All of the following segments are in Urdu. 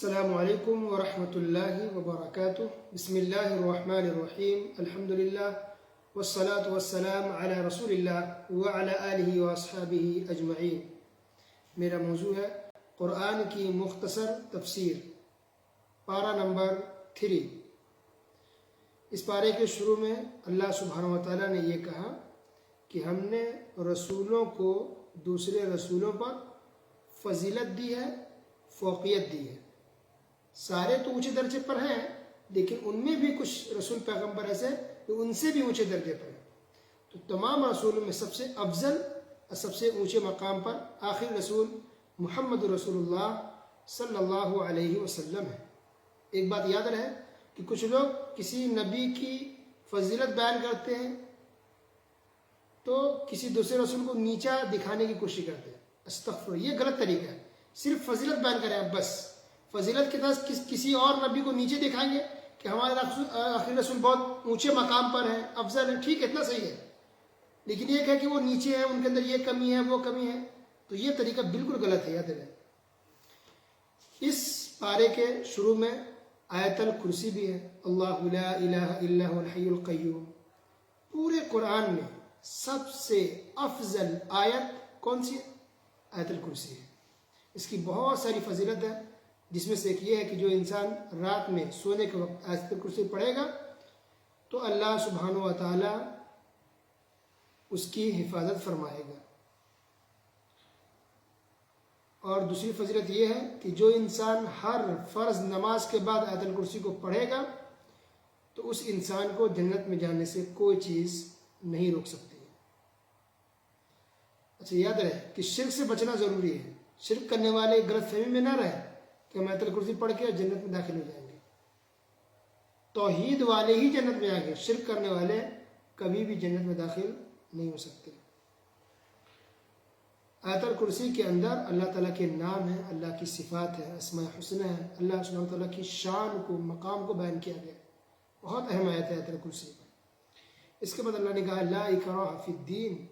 السلام علیکم ورحمۃ اللہ وبرکاتہ۔ بسم اللہ الرحمن الرحیم، الحمد للہ والصلاة والسلام علی رسول اللہ وعلی آلہ واصحابہ اجمعین۔ میرا موضوع ہے قرآن کی مختصر تفسیر، پارہ نمبر 3۔ اس پارے کے شروع میں اللہ سبحانہ و تعالیٰ نے یہ کہا کہ ہم نے رسولوں کو دوسرے رسولوں پر فضیلت دی ہے، فوقیت دی ہے۔ سارے تو اونچے درجے پر ہیں، لیکن ان میں بھی کچھ رسول پیغمبر ایسے کہ ان سے بھی اونچے درجے پر ہیں۔ تو تمام رسولوں میں سب سے افضل اور سب سے اونچے مقام پر آخری رسول محمد رسول اللہ صلی اللہ علیہ وسلم ہے۔ ایک بات یاد رہے کہ کچھ لوگ کسی نبی کی فضیلت بیان کرتے ہیں تو کسی دوسرے رسول کو نیچا دکھانے کی کوشش کرتے ہیں۔ استغفر، یہ غلط طریقہ ہے۔ صرف فضیلت بیان کریں آپ، بس فضیلت کے ساتھ کسی اور نبی کو نیچے دکھائیں گے کہ ہمارے آخری رسول بہت اونچے مقام پر ہیں، افضل ہے، ٹھیک ہے، اتنا صحیح ہے، لیکن یہ کہ وہ نیچے ہیں، ان کے اندر یہ کمی ہے، وہ کمی ہے، تو یہ طریقہ بالکل غلط ہے، یاد رہے۔ اس پارے کے شروع میں آیت الکرسی بھی ہے، اللہ لا الہ الا هو الحی القیوم۔ پورے قرآن میں سب سے افضل آیت کون سی ہے؟ آیت الکرسی ہے۔ اس کی بہت ساری فضیلت ہے، جس میں سے ایک یہ ہے کہ جو انسان رات میں سونے کے وقت آیت الکرسی پڑھے گا تو اللہ سبحانہ و تعالی اس کی حفاظت فرمائے گا۔ اور دوسری فضیلت یہ ہے کہ جو انسان ہر فرض نماز کے بعد آیت الکرسی کو پڑھے گا تو اس انسان کو جنت میں جانے سے کوئی چیز نہیں روک سکتی ہے۔ اچھا، یاد رہے کہ شرک سے بچنا ضروری ہے۔ شرک کرنے والے غلط فہمی میں نہ رہے کہ ہم آیت الکرسی پڑھ کے جنت میں داخل ہو جائیں گے۔ توحید والے ہی جنت میں آئیں گے، شرک کرنے والے کبھی بھی جنت میں داخل نہیں ہو سکتے۔ آیت الکرسی کے اندر اللہ تعالیٰ کے نام ہیں، اللہ کی صفات ہے، اسماء حسنہ ہے، اللہ سبحانہ تعالیٰ کی شان کو، مقام کو بیان کیا گیا۔ بہت اہم آیت ہے آیت الکرسی۔ اس کے بعد اللہ نے کہا لا اکراہ فی الدین،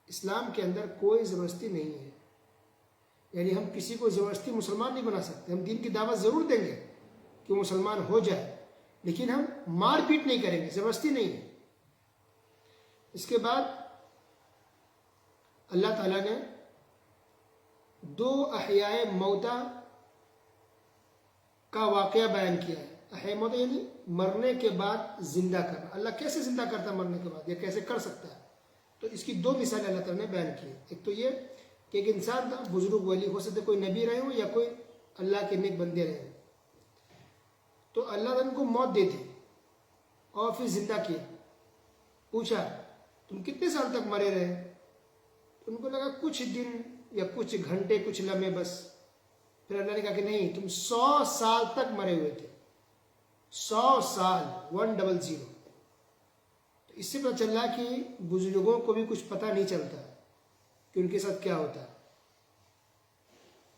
اسلام کے اندر کوئی زبردستی نہیں ہے، یعنی ہم کسی کو زبردستی مسلمان نہیں بنا سکتے۔ ہم دین کی دعوت ضرور دیں گے کہ وہ مسلمان ہو جائے، لیکن ہم مار پیٹ نہیں کریں گے، زبردستی نہیں ہے۔ اس کے بعد اللہ تعالیٰ نے دو احیاء موتا کا واقعہ بیان کیا ہے۔ احیاء موتا یعنی مرنے کے بعد زندہ کرنا۔ اللہ کیسے زندہ کرتا ہے مرنے کے بعد، یا کیسے کر سکتا ہے؟ تو اس کی دو مثالیں اللہ تعالیٰ نے بیان کی۔ ایک تو یہ کہ ایک انسان تھا، بزرگ ولی، ہو سکتا ہے کوئی نبی رہے ہوں یا کوئی اللہ کے نیک بندے رہے ہوں، تو اللہ تعالیٰ نے ان کو موت دے دی اور پھر زندہ کیا۔ پوچھا تم کتنے سال تک مرے رہے؟ ان کو لگا کچھ دن یا کچھ گھنٹے، کچھ لمحے بس۔ پھر اللہ نے کہا کہ نہیں، تم 100 سال تک مرے ہوئے تھے، 100 سال، 100۔ تو اس سے پتہ چل رہا کہ بزرگوں کو بھی کچھ پتہ نہیں چلتا کہ ان کے ساتھ کیا ہوتا ہے۔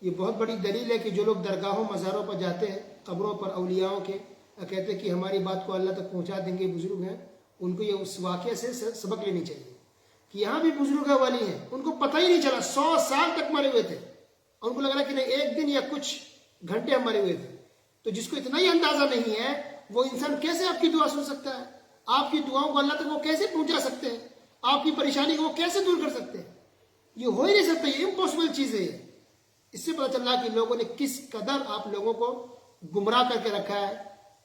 یہ بہت بڑی دلیل ہے کہ جو لوگ درگاہوں، مزاروں پر جاتے ہیں، قبروں پر اولیاءوں کے، کہتے ہیں کہ ہماری بات کو اللہ تک پہنچا دیں گے، بزرگ ہیں، ان کو یہ اس واقعے سے سبق لینی چاہیے کہ یہاں بھی بزرگ والی ہیں، ان کو پتہ ہی نہیں چلا، 100 سال تک مرے ہوئے تھے، اور ان کو لگ رہا کہ نہیں ایک دن یا کچھ گھنٹے ہم مرے ہوئے تھے۔ تو جس کو اتنا ہی اندازہ نہیں ہے، وہ انسان کیسے آپ کی دعا سن سکتا ہے؟ آپ کی دعاؤں کو اللہ تک وہ کیسے پہنچا سکتے ہیں؟ آپ کی پریشانی کو وہ کیسے دور کر سکتے ہیں؟ یہ ہو ہی نہیں سکتا، یہ امپاسبل چیز ہے۔ اس سے پتہ چل رہا کہ لوگوں نے کس قدر آپ لوگوں کو گمراہ کر کے رکھا ہے،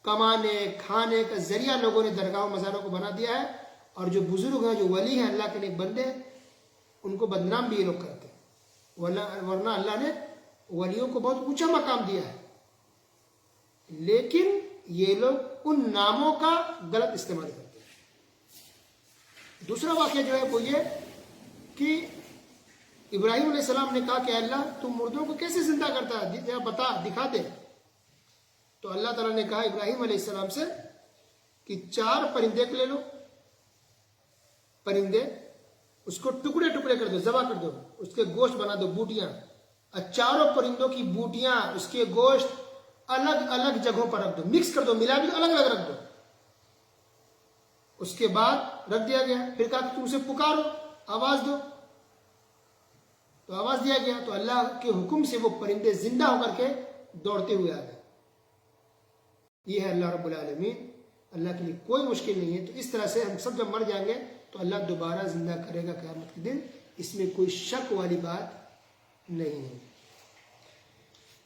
کمانے کھانے کا ذریعہ لوگوں نے درگاہوں مزاروں کو بنا دیا ہے، اور جو بزرگ ہیں، جو ولی ہیں، اللہ کے نیک بندے، ان کو بدنام بھی یہ لوگ کرتے ہیں۔ ورنہ اللہ نے ولیوں کو بہت اونچا مقام دیا ہے، لیکن یہ لوگ ان ناموں کا غلط استعمال کرتے ہیں۔ دوسرا واقعہ جو ہے وہ یہ کہ ابراہیم علیہ السلام نے کہا کہ اللہ تم مردوں کو کیسے زندہ کرتا ہے، بتا، دکھا دے۔ تو اللہ تعالیٰ نے کہا ابراہیم علیہ السلام سے کہ 4 پرندے کو لے لو، پرندے، اس کو ٹکڑے ٹکڑے کر دو، ذبح کر دو، اس کے گوشت بنا دو، بوٹیاں، اور 4 پرندوں کی بوٹیاں، اس کے گوشت الگ الگ جگہوں پر رکھ دو، مکس کر دو، ملا بھی الگ الگ رکھ دو۔ اس کے بعد رکھ دیا گیا۔ پھر کہا کہ تم اسے پکارو، آواز دو، تو آواز دیا گیا، تو اللہ کے حکم سے وہ پرندے زندہ ہو کر کے دوڑتے ہوئے آ گئے. یہ ہے اللہ رب العالمین. اللہ کے لیے کوئی مشکل نہیں ہے. تو اس طرح سے ہم سب جب مر جائیں گے تو اللہ دوبارہ زندہ کرے گا قیامت کے دن. اس میں کوئی شک والی بات نہیں ہے.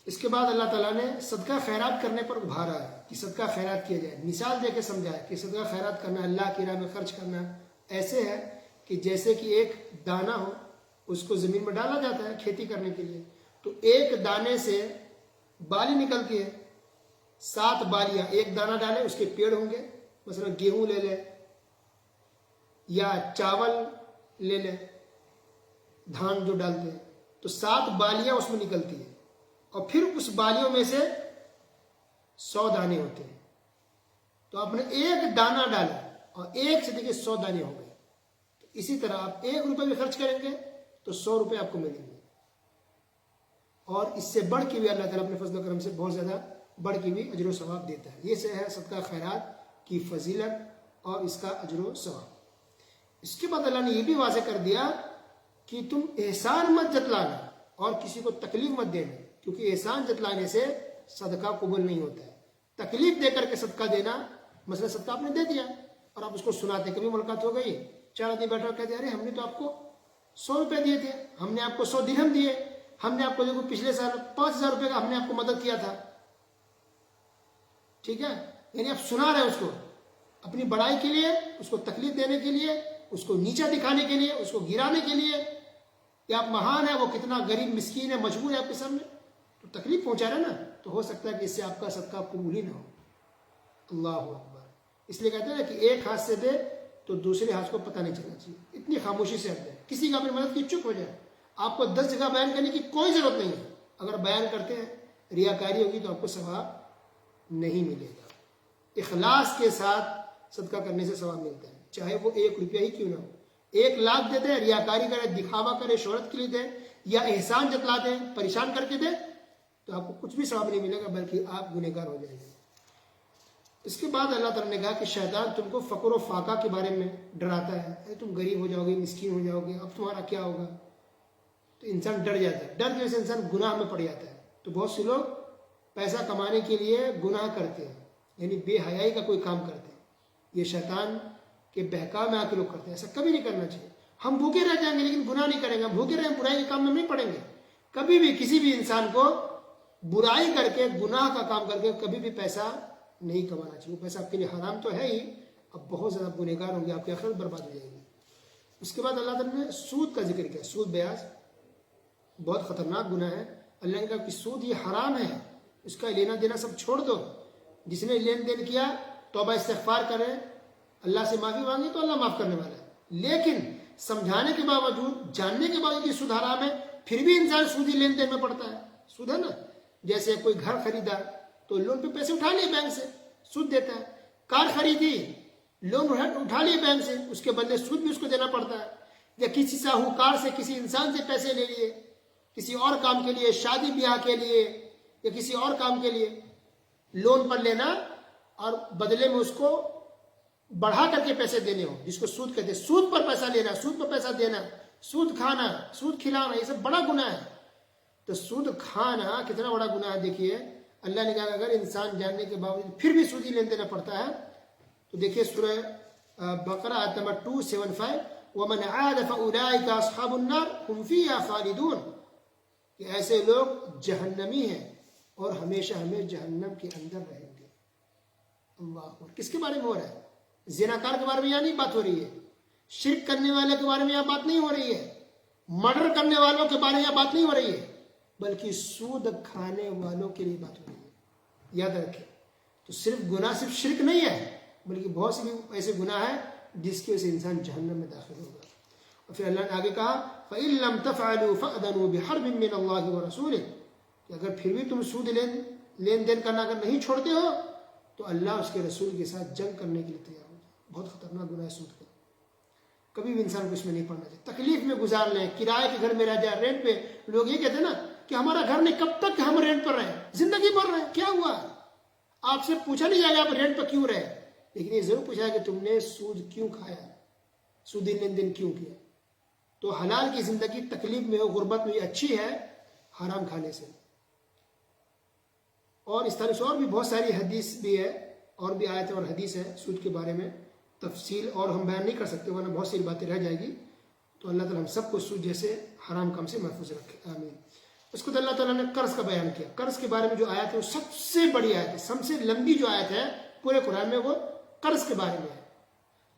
اس کے بعد اللہ تعالیٰ نے صدقہ خیرات کرنے پر ابھارا ہے کہ صدقہ خیرات کیا جائے. مثال دے کے سمجھایا کہ صدقہ خیرات کرنا, اللہ کی راہ میں خرچ کرنا ایسے ہے کہ جیسے کہ ایک دانہ ہو, اس کو زمین میں ڈالا جاتا ہے کھیتی کرنے کے لیے. تو ایک دانے سے بالی نکلتی ہے, 7 بالیاں. ایک دانہ ڈالے اس کے پیڑ ہوں گے. مثلا گیہوں لے لے یا چاول لے لے, دھان جو ڈالتے ہیں, تو 7 بالیاں اس میں نکلتی ہیں. اور پھر اس بالیوں میں سے 100 دانے ہوتے ہیں. تو آپ نے ایک دانہ ڈالا اور ایک سے دیکھیے 100 دانے ہو گئے. تو اسی طرح آپ 1 روپے بھی خرچ کریں گے تو 100 روپے آپ کو ملیں گے. اور اس سے بڑھ کے بھی اللہ تعالیٰ اپنے فضل و کرم سے بہت زیادہ بڑھ کے بھی اجر و ثواب دیتا ہے. یہ سے ہے صدقہ خیرات کی فضیلت اور اس کا اجر و ثواب. اس کے بعد اللہ نے یہ بھی واضح کر دیا کہ تم احسان مت جتلانا اور کسی کو تکلیف مت دینا, کیونکہ احسان جتلانے سے صدقہ قبول نہیں ہوتا ہے. تکلیف دے کر کے صدقہ دینا, مثلا صدقہ آپ نے دے دیا اور آپ اس کو سناتے, کبھی ملاقات ہو گئی 4 آدمی بیٹھا کہتے ہیں ارے ہم نے تو آپ کو 100 روپے دیے تھے, ہم نے آپ کو 100 درہم دیے, ہم نے آپ کو دیکھو پچھلے سال 5000 روپے کا ہم نے آپ کو مدد کیا تھا. ٹھیک ہے, یعنی آپ سنا رہے ہیں اس کو اپنی بڑائی کے لیے, اس کو تکلیف دینے کے لیے, اس کو نیچا دکھانے کے لیے, اس کو گرانے کے لیے کہ آپ مہان ہے, وہ کتنا غریب مسکین ہے, مجبور ہے آپ کے سامنے, تو تکلیف پہنچا رہے نا. تو ہو سکتا ہے کہ اس سے آپ کا صدقہ قبول ہی نہ ہو. اللہ اکبر. اس لیے کہتے ہیں کہ ایک ہاتھ سے دے تو دوسرے ہاتھ کو پتہ نہیں چلنا چاہیے. اتنی خاموشی سے ہٹ جائے, کسی کا اپنی مدد کی چپ ہو جائے. آپ کو 10 جگہ بیان کرنے کی کوئی ضرورت نہیں ہے. اگر بیان کرتے ہیں ریاکاری ہوگی تو آپ کو ثواب نہیں ملے گا. اخلاص کے ساتھ صدقہ کرنے سے ثواب ملتا ہے, چاہے وہ 1 روپیہ ہی کیوں نہ ہو. 1 لاکھ دے دے, ریاکاری کرے, دکھاوا کرے, شہرت کے لیے دے, یا احسان جتلا دے, پریشان کر کے دے, تو آپ کو کچھ بھی ثواب نہیں ملے گا, بلکہ آپ گنہگار ہو جائیں گے. اس کے بعد اللہ تعالیٰ نے کہا کہ شیطان تم کو فقر و فاقہ کے بارے میں ڈراتا ہے, تم غریب ہو جاؤ گے, مسکین ہو جاؤ گے, اب تمہارا کیا ہوگا. تو انسان ڈر جاتا ہے, ڈر کی وجہ سے انسان گناہ میں پڑ جاتا ہے. تو بہت سے لوگ پیسہ کمانے کے لیے گناہ کرتے ہیں, یعنی بے حیائی کا کوئی کام کرتے ہیں. یہ شیطان کے بہکاوے میں آ کے لوگ کرتے ہیں. ایسا کبھی نہیں کرنا چاہیے. ہم بھوکے رہ جائیں گے لیکن گناہ نہیں کریں گے. ہم بھوکے رہیں, برائی کے کام میں نہیں پڑیں گے. کبھی بھی کسی بھی انسان کو برائی کر کے, گناہ کا کام کر کے کبھی بھی پیسہ نہیں کمانا چاہیے. وہ پیسہ آپ کے لیے حرام تو ہے ہی, اب بہت زیادہ گنہگار ہوں گے, آپ کی آخرت برباد ہو جائے گی. اس کے بعد اللہ تعالیٰ نے سود کا ذکر کیا. سود بیاج بہت خطرناک گناہ ہے. اللہ نے کہا کہ سود یہ حرام ہے, اس کا لینا دینا سب چھوڑ دو. جس نے لین دین کیا توبہ استغفار کرے, اللہ سے معافی مانگے تو اللہ معاف کرنے والا ہے. لیکن سمجھانے کے باوجود, جاننے کے باوجود یہ سود حرام ہے, پھر بھی انسان سودی لین دین میں پڑتا ہے. سود ہے نا, جیسے کوئی گھر خریدا تو لون پہ پیسے اٹھا لیے بینک سے, سود دیتا ہے. کار خریدی, لون اٹھا لیے بینک سے, اس کے بدلے سود بھی اس کو دینا پڑتا ہے. یا کسی ساہوکار سے, کسی انسان سے پیسے لے لیے کسی اور کام کے لیے, شادی بیاہ کے لیے یا کسی اور کام کے لیے, لون پر لینا اور بدلے میں اس کو بڑھا کر کے پیسے دینے ہو, جس کو سود کہتے ہیں. سود پر پیسہ لینا, سود پر پیسہ دینا, سود کھانا, سود کھلانا, یہ سب بڑا گناہ ہے. تو سود کھانا کتنا بڑا گناہ ہے. دیکھیے اللہ نے کہا اگر انسان جاننے کے باوجود پھر بھی سودی لین دینا پڑتا ہے, تو دیکھیے سورہ بقرہ آیت نمبر 275, وَمَنْ عَادَ فَأُولَٰئِكَ أَصْحَابُ النَّارِ هُمْ فِيهَا خَالِدُونَ, کہ ایسے لوگ جہنمی ہیں اور ہمیشہ ہمیں جہنم کے اندر رہیں گے. اللہ اکبر. کس کے بارے میں ہو رہا ہے؟ زناکار کے بارے میں یہاں نہیں بات ہو رہی ہے, شرک کرنے والے کے بارے میں یہاں بات نہیں ہو رہی ہے, مرڈر کرنے والوں کے بارے میں یہاں بات نہیں ہو رہی ہے, بلکہ سود کھانے والوں کے لیے بات ہو رہی ہے. یاد رکھیں. تو صرف گناہ صرف شرک نہیں ہے, بلکہ بہت سے بھی ایسے گناہ ہیں جس کی وجہ سے انسان جہنم میں داخل ہوگا. اور پھر اللہ نے آگے کہا فَإِن لَمْ تَفْعَلُوا فَأْذَنُوا بِحَرْبٍ مِّنَ اللَّهِ وَرَسُولِهِ, کہ اگر پھر بھی تم سود لین دین کرنا اگر نہیں چھوڑتے ہو تو اللہ اس کے رسول کے ساتھ جنگ کرنے کے لیے تیار ہو جائے. بہت خطرناک گناہ ہے سود کا, کبھی بھی انسان کو اس میں نہیں پڑنا چاہیے. تکلیف میں گزار لیں, کرائے کے گھر میں رہ جائے, رینٹ پہ. لوگ یہ کہتے ہیں نا کہ ہمارا گھر نہیں, کب تک ہم رینٹ پر رہیں, زندگی بھر رہے, کیا ہوا؟ آپ سے پوچھا نہیں جائے گا آپ رینٹ پر کیوں رہے, لیکن یہ ضرور پوچھا ہے کہ تم نے سود کیوں کھایا, سودی لین دین کیوں کیا. تو حلال کی زندگی تکلیف میں ہو, غربت میں اچھی ہے حرام کھانے سے. اور اس طرح سے اور بھی بہت ساری حدیث بھی ہے اور بھی آیت اور حدیث ہے سود کے بارے میں تفصیل، اور ہم بیان نہیں کر سکتے ورنہ بہت ساری باتیں رہ جائے گی. تو اللہ تعالیٰ ہم سب کو سود جیسے حرام کام سے محفوظ رکھے، آمین. اس کو تو اللہ تعالیٰ نے قرض کا بیان کیا. قرض کے بارے میں جو آیت ہے وہ سب سے بڑی آیت ہے، سب سے لمبی جو آیت ہے پورے قرآن میں وہ قرض کے بارے میں ہے.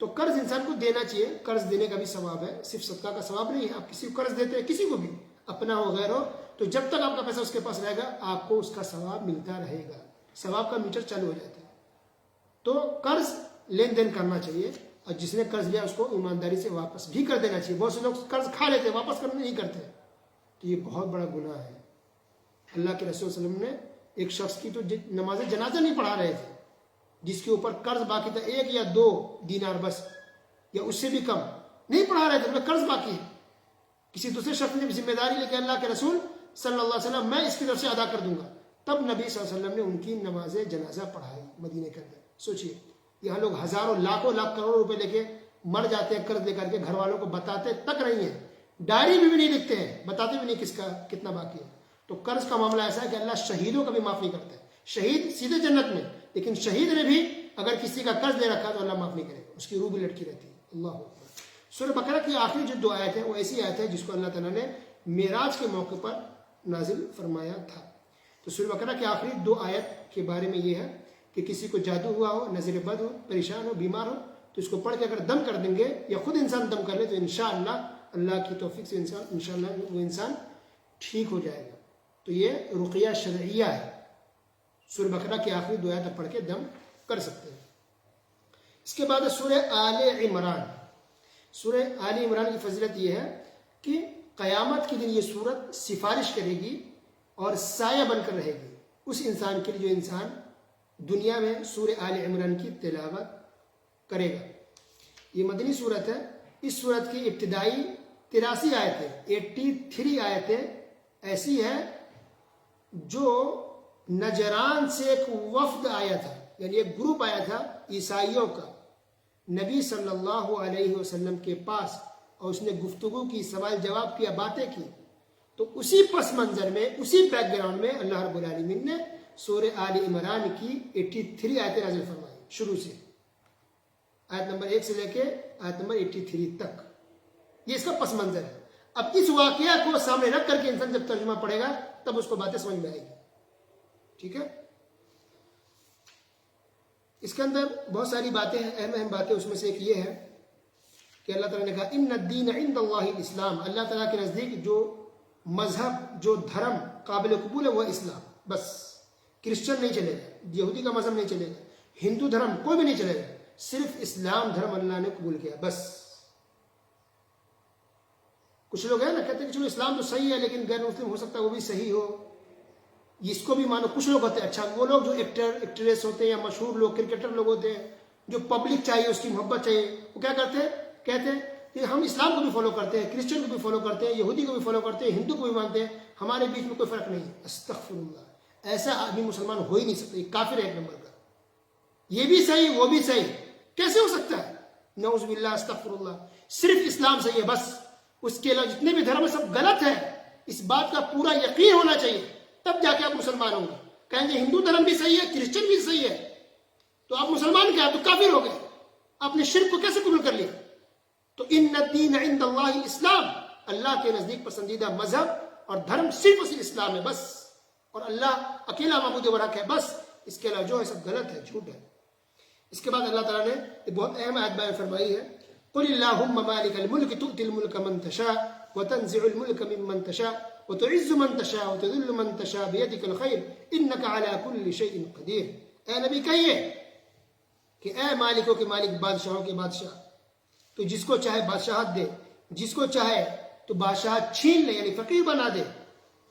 تو قرض انسان کو دینا چاہیے، قرض دینے کا بھی ثواب ہے، صرف صدقہ کا ثواب نہیں ہے. آپ کسی کو قرض دیتے ہیں، کسی کو بھی، اپنا ہو غیر ہو، تو جب تک آپ کا پیسہ اس کے پاس رہے گا آپ کو اس کا ثواب ملتا رہے گا، ثواب کا میٹر چالو ہو جاتا ہے. تو قرض لین دین کرنا چاہیے، اور جس نے قرض لیا اس کو ایمانداری سے واپس بھی کر دینا چاہیے. بہت سے لوگ قرض کھا لیتے ہیں، واپس کرنا نہیں کرتے، تو یہ بہت بڑا گناہ ہے. اللہ کے رسول صلی اللہ علیہ وسلم نے ایک شخص کی تو نماز جنازہ نہیں پڑھا رہے تھے، جس کے اوپر قرض باقی تھا 1 یا 2 دینار بس، یا اس سے بھی کم نہیں پڑھا رہے تھے، قرض باقی ہے. کسی دوسرے شخص نے ذمہ داری لے کے اللہ کے رسول صلی اللہ علیہ وسلم میں اس کی طرف سے ادا کر دوں گا، تب نبی صلی اللہ علیہ وسلم نے ان کی نماز جنازہ پڑھائی مدینے کے اندر. سوچئے یہاں لوگ ہزاروں لاکھوں لاکھ کروڑوں روپے لے کے مر جاتے ہیں قرض لے کر کے، گھر والوں کو بتاتے تک نہیں ہیں، ڈائری میں بھی نہیں لکھتے ہیں، بتاتے بھی نہیں کس کا کتنا باقی ہے. تو قرض کا معاملہ ایسا ہے کہ اللہ شہیدوں کا بھی معاف نہیں کرتا ہے. شہید سیدھے جنت میں، لیکن شہید نے بھی اگر کسی کا قرض لے رکھا تو اللہ معاف نہیں کرے گا، اس کی روح بھی لٹکی رہتی ہے. اللہ اکبر. سورہ بقرہ کی آخری جو 2 آیت ہے وہ ایسی آیت ہے جس کو اللہ تعالیٰ نے معراج کے موقع پر نازل فرمایا تھا. تو سورہ بقرہ کی آخری 2 آیت کے بارے میں یہ ہے کہ کسی کو جادو ہوا ہو، نظر بد ہو، پریشان ہو، بیمار ہو، تو اس کو پڑھ کے اگر دم کر دیں گے یا خود انسان دم کر لے تو انشاءاللہ اللہ کی توفیق سے انشاءاللہ وہ انسان ٹھیک ہو جائے گا. تو یہ رقیہ شرعیہ ہے. سورہ بقرہ کی آخری 2 آیت پڑھ کے دم کر سکتے ہیں. اس کے بعد سورہ آل عمران. سورہ آل عمران کی فضیلت یہ ہے کہ قیامت کے دن یہ سورت سفارش کرے گی اور سایہ بن کر رہے گی اس انسان کے لیے جو انسان دنیا میں سورہ آل عمران کی تلاوت کرے گا. یہ مدنی سورت ہے. اس سورت کی ابتدائی 83 آیتیں 83 آیتیں ایسی ہے جو نجران سے ایک وفد آیا تھا، یعنی ایک گروپ آیا تھا عیسائیوں کا نبی صلی اللہ علیہ وسلم کے پاس، اور اس نے گفتگو کی، سوال جواب کیا، باتیں کی. تو اسی پس منظر میں، اسی بیک گراؤنڈ میں اللہ رب العالمین نے سورہ آل عمران کی 83 آیتیں نازل فرمائی، شروع سے آیت نمبر 1 سے لے کے آیت نمبر 83 تک. یہ اس کا پس منظر ہے. اب اس واقعہ کو سامنے رکھ کر کے انسان جب ترجمہ پڑھے گا تب اس کو باتیں سمجھ میں آئے گی. ٹھیک ہے. اس کے اندر بہت ساری باتیں ہیں، اہم باتیں. اس میں سے ایک یہ ہے کہ اللہ تعالیٰ نے کہا ان الدین عند اللہ الاسلام. اللہ تعالیٰ کے نزدیک جو مذہب، جو دھرم قابل قبول ہے وہ اسلام. بس کرسچن نہیں چلے گا، یہودی کا مذہب نہیں چلے گا، ہندو دھرم کوئی بھی نہیں چلے گا، صرف اسلام دھرم اللہ نے قبول کیا بس. کچھ لوگ ہیں نا کہتے ہیں کہ چلو اسلام تو صحیح ہے لیکن غیر مسلم ہو سکتا ہے وہ بھی صحیح ہو، اس کو بھی مانو. کچھ لوگ ہوتے ہیں اچھا، وہ لوگ جو ایکٹریس ہوتے ہیں یا مشہور لوگ، کرکٹر لوگ ہوتے ہیں، جو پبلک چاہیے اس کی محبت چاہیے، وہ کیا کرتے ہیں؟ کہتے ہیں کہ ہم اسلام کو بھی فالو کرتے ہیں، کرسچن کو بھی فالو کرتے ہیں، یہودی کو بھی فالو کرتے ہیں، ہندو کو بھی مانتے ہیں، ہمارے بیچ میں کوئی فرق نہیں ہے. استغفر اللہ. ایسا آدمی مسلمان ہو ہی نہیں سکتا، یہ کافر ہے ایک نمبر کا. یہ بھی صحیح وہ بھی صحیح کیسے ہو سکتا ہے؟ نعوذ باللہ، استغفر اللہ. صرف اسلام صحیح ہے بس، اس کے علاوہ جتنے بھی دھرم ہے سب غلط ہے. اس بات کا پورا یقین ہونا چاہیے، تب جا کے آپ مسلمان ہوں گے. کہیں گے ہندو دھرم بھی صحیح ہے، کرسچن بھی صحیح ہے، تو آپ مسلمان کیا؟ تو کافر ہو گئے. آپ نے شرک کو کیسے قبول کر لیا؟ تو ان الدین عند اللہ الاسلام، اللہ کے نزدیک پسندیدہ مذہب اور دھرم صرف اسی اسلام ہے بس، اور اللہ اکیلا معبود برحق ہے بس. اس کے علاوہ جو ہے سب غلط ہے، جھوٹ ہے. اس کے بعد اللہ تعالیٰ نے ایک بہت اہم آیت بیان فرمائی ہے. قل اللہم مالک الملک تؤتی الملک من تشاء وتنزع الملک ممن تشاء وتعز من تشاء وتذل من تشاء بیدک الخیر انک علی کل شیء قدیر. اے نبی کہیے کہ اے مالکوں کے مالک، بادشاہوں کے بادشاہ، تو جس کو چاہے بادشاہت دے، جس کو چاہے تو بادشاہت چھین لے یعنی فقیر بنا دے،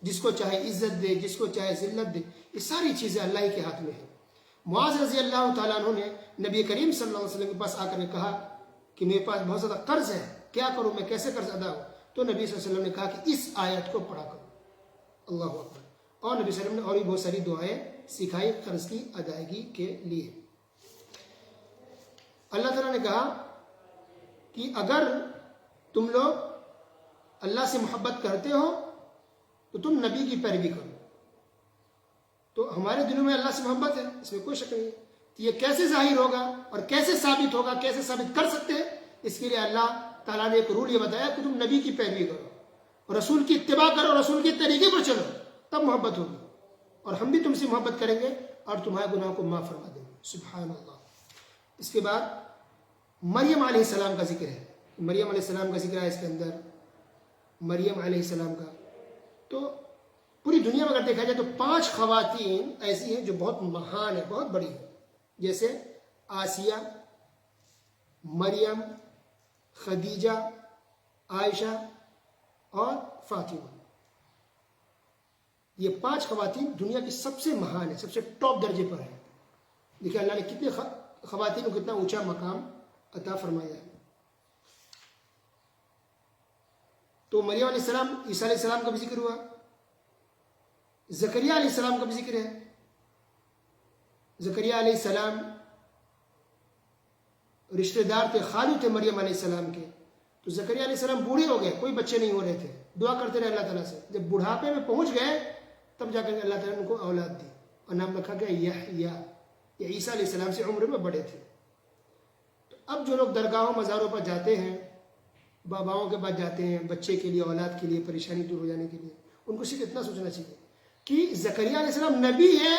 جس کو چاہے عزت دے، جس کو چاہے ذلت دے. یہ ساری چیزیں اللہ ہی کے ہاتھ میں ہیں. معاذ رضی اللہ تعالیٰ عنہ نے نبی کریم صلی اللہ علیہ وسلم کے پاس آ کر کہا کہ میرے پاس بہت زیادہ قرض ہے، کیا کروں میں، کیسے قرض ادا ہو؟ تو نبی صلی اللہ علیہ وسلم نے کہا کہ اس آیت کو پڑھا کرو. اللہ اکبر. اور نبی صلی اللہ علیہ وسلم نے اور بھی بہت ساری دعائیں سکھائی قرض کی ادائیگی کے لیے. اللہ تعالیٰ نے کہا کہ اگر تم لوگ اللہ سے محبت کرتے ہو تو تم نبی کی پیروی کرو. تو ہمارے دلوں میں اللہ سے محبت ہے، اس میں کوئی شک نہیں ہے. تو یہ کیسے ظاہر ہوگا اور کیسے ثابت ہوگا، کیسے ثابت کر سکتے ہیں؟ اس کے لیے اللہ تعالیٰ نے ایک رول یہ بتایا کہ تم نبی کی پیروی کرو، رسول کی اتباع کرو، رسول کے طریقے پر چلو، تب محبت ہوگی. اور ہم بھی تم سے محبت کریں گے اور تمہارے گناہوں کو معاف فرما دیں گے. سبحان اللہ. اس کے بعد مریم علیہ السلام کا ذکر ہے. مریم علیہ السلام کا ذکر ہے اس کے اندر، مریم علیہ السلام کا. تو پوری دنیا میں اگر دیکھا جائے تو 5 خواتین ایسی ہیں جو بہت مہان ہیں، بہت بڑی ہیں، جیسے آسیہ، مریم، خدیجہ، عائشہ اور فاطمہ. یہ 5 خواتین دنیا کی سب سے مہان ہیں، سب سے ٹاپ درجے پر ہیں. دیکھیں اللہ نے کتنے خواتین کو کتنا اونچا مقام عطا فرمایا ہے. تو مریم علیہ السلام، عیسیٰ علیہ السلام کا بھی ذکر ہوا، زکریا علیہ السلام کا بھی ذکر ہے. زکریا علیہ السلام رشتہ دار تھے، خالو تھے مریم علیہ السلام کے. تو زکریا علیہ السلام بوڑھے ہو گئے، کوئی بچے نہیں ہو رہے تھے، دعا کرتے رہے اللہ تعالیٰ سے. جب بڑھاپے میں پہنچ گئے تب جا کر اللہ تعالیٰ نے ان کو اولاد دی اور نام رکھا گیا یحییٰ. یہ عیسیٰ علیہ السلام سے عمر میں بڑے تھے. تو اب جو لوگ درگاہوں مزاروں پر جاتے ہیں، باباؤں کے پاس جاتے ہیں بچے کے لیے، اولاد کے لیے، پریشانی دور ہو جانے کے لیے، ان کو صرف اتنا سوچنا چاہیے کہ زکریا علیہ السلام نبی ہیں،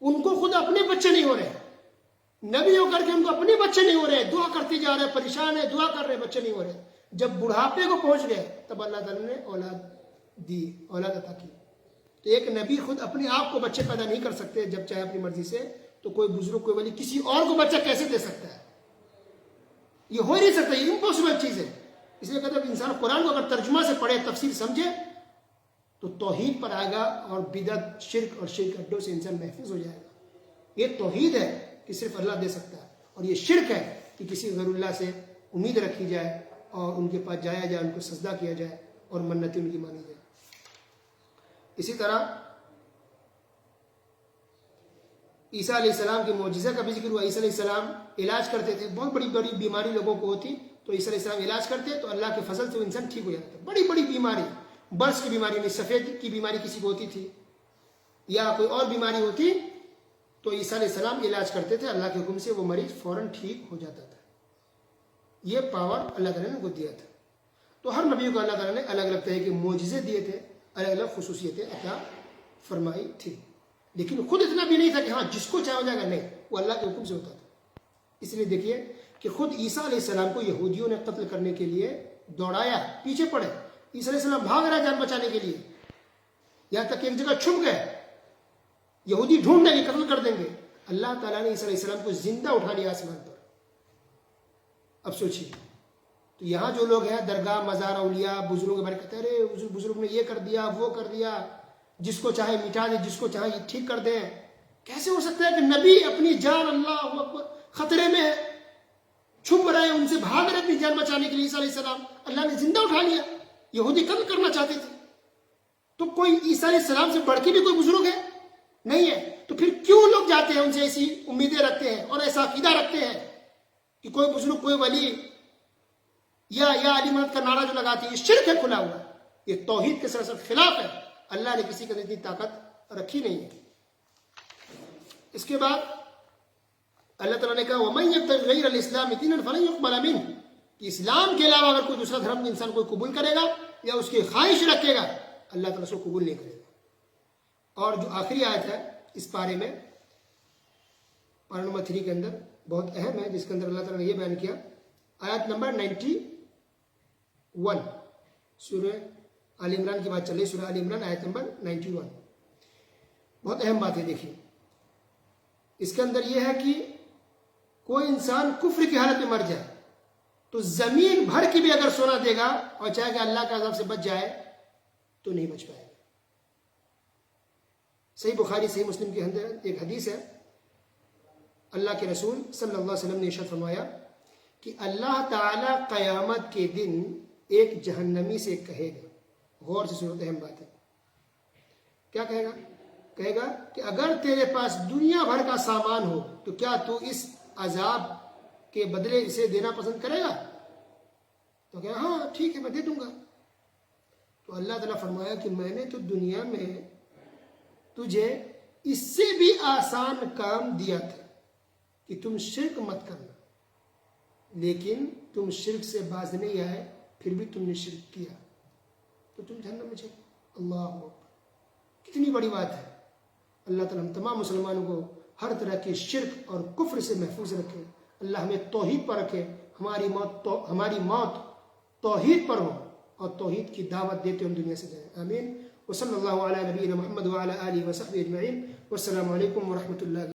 ان کو خود اپنے بچے نہیں ہو رہے، نبی ہو کر کے ان کو اپنے بچے نہیں ہو رہے، دعا کرتے جا رہے، پریشان ہے، دعا کر رہے، بچے نہیں ہو رہے. جب بڑھاپے کو پہنچ گئے تب اللہ تعالیٰ نے اولاد دی، اولاد عطا کی. تو ایک نبی خود اپنے آپ کو بچے پیدا نہیں کر سکتے جب چاہے اپنی مرضی سے، تو کوئی بزرگ، کوئی ولی کسی اور کو بچہ کیسے دے سکتا ہے؟ یہ ہو نہیں سکتا، یہ امپاسبل چیز ہے. اس لیے کہتے ہیں انسان قرآن کو اگر ترجمہ سے پڑھے، تفسیر سمجھے، تو توحید پر آئے گا اور بدعت، شرک اور شرک اڈوں سے انسان محفوظ ہو جائے گا. یہ توحید ہے کہ صرف اللہ دے سکتا ہے، اور یہ شرک ہے کہ کسی غیر اللہ سے امید رکھی جائے اور ان کے پاس جایا جائے، ان کو سجدہ کیا جائے اور منتیں ان کی مانی جائے. اسی طرح عیسیٰ علیہ السلام کے معجزہ کا بھی ذکر ہوا. عیسیٰ علیہ السلام علاج کرتے تھے، بہت بڑی بڑی بیماری لوگوں کو ہوتی تو عیسیٰ علیہ السلام علاج کرتے تو اللہ کے فضل سے وہ انسان ٹھیک ہو جاتا تھا. بڑی بڑی بیماری، برس کی بیماری نہیں، سفید کی بیماری کسی کو ہوتی تھی یا کوئی اور بیماری ہوتی تو عیسیٰ علیہ السلام علاج کرتے تھے، اللہ کے حکم سے وہ مریض فوراً ٹھیک ہو جاتا تھا. یہ پاور اللہ تعالیٰ نے ان کو دیا تھا. تو ہر نبی کو اللہ تعالیٰ نے الگ الگ طرح کے معجزے دیے تھے، الگ الگ خصوصیتیں عطا فرمائی تھی. لیکن خود اتنا بھی نہیں تھا کہ ہاں جس کو چاہے ہو جائے گا، نہیں، وہ اللہ کے حکم سے ہوتا تھا. اس لیے دیکھیے کہ خود عیسیٰ علیہ السلام کو یہودیوں نے قتل کرنے کے لیے دوڑایا، پیچھے پڑے. عیسیٰ علیہ السلام بھاگ رہا جان بچانے کے لیے، یہاں تک کہ ایک جگہ چھپ گئے، یہودی ڈھونڈ لیں گے، قتل کر دیں گے. اللہ تعالیٰ نے عیسیٰ علیہ السلام کو زندہ اٹھا لیا آسمان پر. اب سوچیے، تو یہاں جو لوگ ہیں درگاہ، مزار، اولیاء، بزرگوں کے بارے میں کہتے ہیں ارے بزرگ نے یہ کر دیا، وہ کر دیا، جس کو چاہے مٹا دے، جس کو چاہے ٹھیک کر دیں. کیسے ہو سکتا ہے کہ نبی اپنی جان، اللہ اکبر، خطرے میں ہے، چھپ رہے ہیں، ان سے بھاگ رہے اپنی جان بچانے کے لیے. عیسیٰ علیہ السلام اللہ نے زندہ اٹھا لیا. یہودی قتل کرنا چاہتے تھے. تو کوئی عیسیٰ علیہ السلام سے بڑھ کے بھی کوئی بزرگ ہے؟ نہیں ہے. تو پھر کیوں لوگ جاتے ہیں ان سے ایسی امیدیں رکھتے ہیں اور ایسا عقیدہ رکھتے ہیں کہ کوئی بزرگ، کوئی ولی یا علی مدد کا نعرہ جو لگاتی ہے، یہ شرک ہے کھلا ہوا. یہ توحید کے سراسر خلاف ہے. اللہ نے کسی کے اتنی طاقت رکھی نہیں ہے. اس کے بعد اللہ تعالیٰ نے کہا وَمَن يَبْتَغِ غَيْرَ الْإِسْلَامِ دِينًا فَلَن يُقْبَلَ مِنْهُ، کہ اسلام کے علاوہ اگر کوئی دوسرا دھرم انسان کوئی قبول کرے گا یا اس کی خواہش رکھے گا، اللہ تعالیٰ اس کو قبول نہیں کرے گا. اور جو آخری آیت ہے اس پارے میں، پارہ نمبر 3 کے اندر بہت اہم ہے، جس کے اندر اللہ تعالیٰ نے یہ بیان کیا، آیت نمبر 91، سورہ آل عمران کی بات چل رہی ہے، سورہ آل عمران آیت نمبر 91. بہت اہم بات ہے. دیکھیے اس کے اندر یہ ہے کہ کوئی انسان کفر کی حالت میں مر جائے تو زمین بھر کی بھی اگر سونا دے گا اور چاہے کہ اللہ کے عذاب سے بچ جائے تو نہیں بچ پائے گا. صحیح بخاری صحیح مسلم کے اندر ایک حدیث ہے، اللہ کے رسول صلی اللہ علیہ وسلم نے ارشاد فرمایا کہ اللہ تعالی قیامت کے دن ایک جہنمی سے کہے گا، غور سے سنو، اہم بات ہے. کیا کہے گا؟ کہے گا کہ اگر تیرے پاس دنیا بھر کا سامان ہو تو کیا تو اس عذاب کے بدلے اسے دینا پسند کرے گا؟ تو کہا ہاں ٹھیک ہے میں دے دوں گا. تو اللہ تعالیٰ فرمایا کہ میں نے تو دنیا میں تجھے اس سے بھی آسان کام دیا تھا کہ تم شرک مت کرنا، لیکن تم شرک سے باز نہیں آئے، پھر بھی تم نے شرک کیا تو تم جہنم میں چلے۔ اللہ اکبر، کتنی بڑی بات ہے۔ اللہ تعالیٰ ہم تمام مسلمانوں کو ہر طرح کے شرک اور کفر سے محفوظ رکھے، اللہ ہمیں توحید پر رکھے، ہماری موت توحید پر ہو اور توحید کی دعوت دیتے ہم دنیا سے جائیں، آمین۔ وصلی اللہ علی نبینا محمد وعلی آلہ وصحبہ اجمعین، والسلام علیکم ورحمۃ اللہ۔